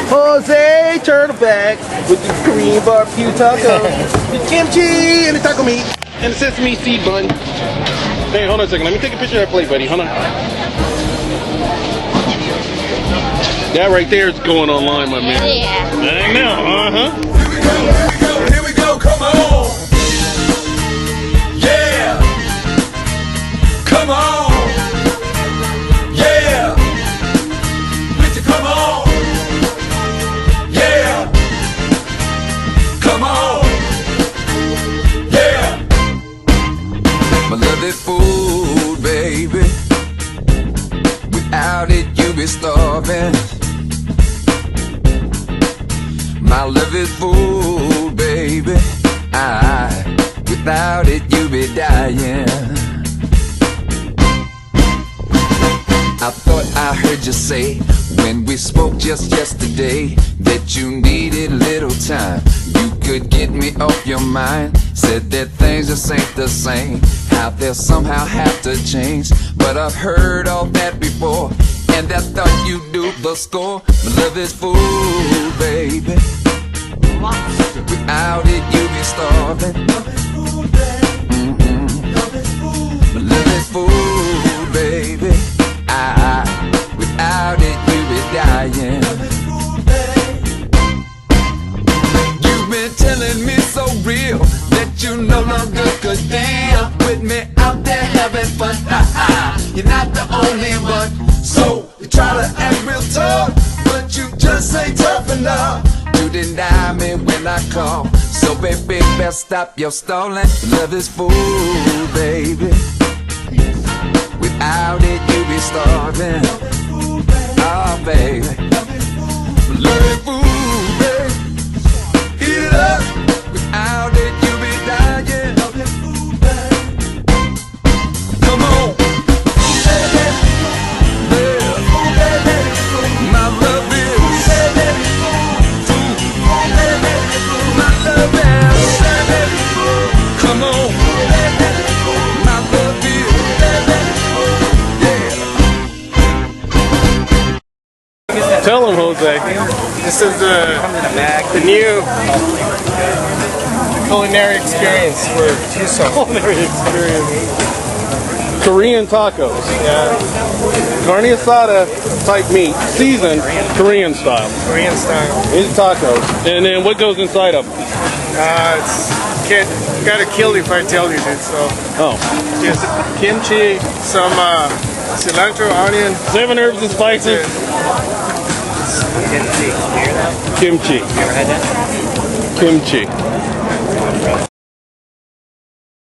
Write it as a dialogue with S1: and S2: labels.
S1: Jose Turtleback with the Korean barbecue taco, the kimchi, and the taco meat, and the sesame seed bun. Hey, hold on a second. Let me take a picture of that plate, buddy. Hold on. That right there is going online, my man.
S2: Yeah.
S1: I know. Uh-huh.
S3: Here we go, come on. Yeah. Come on. Yeah. With you, come on. Yeah. Come on. Yeah. My love is food, baby. Without it, you be starving. My love is food, baby. Without it, you be dying. I thought I heard you say when we spoke just yesterday that you needed a little time. You could get me off your mind. Said that things just ain't the same. How they'll somehow have to change. But I've heard all that before, and I thought you knew the score. My love is food, baby. Without it, you be starving. Love is food, baby. Love is food. My love is food, baby. Without it, you be dying. Love is food, baby. You've been telling me so real that you no longer could deal with me out there having fun. You're not the only one. So you try to act real tough, but you just ain't tough enough. You deny me when I call. So baby, best stop your stalling. Love is food, baby. Without it, you be starving. Oh, baby. Love is food, baby. Eat it up. Without it, you be dying. Love is food, baby. Come on. Yeah. My love is come on, my love is, yeah.
S1: Tell him, Jose.
S4: This is the new culinary experience for Tucson.
S1: Culinary experience. Korean tacos.
S4: Yeah,
S1: Carne asada type meat, seasoned Korean style.
S4: Korean style.
S1: These tacos. And then what goes inside of them?
S4: It's gotta kill you if I tell you this. So
S1: Oh.
S4: just kimchi, some cilantro, onion.
S1: 7 herbs and spices. Kimchi. Kimchi.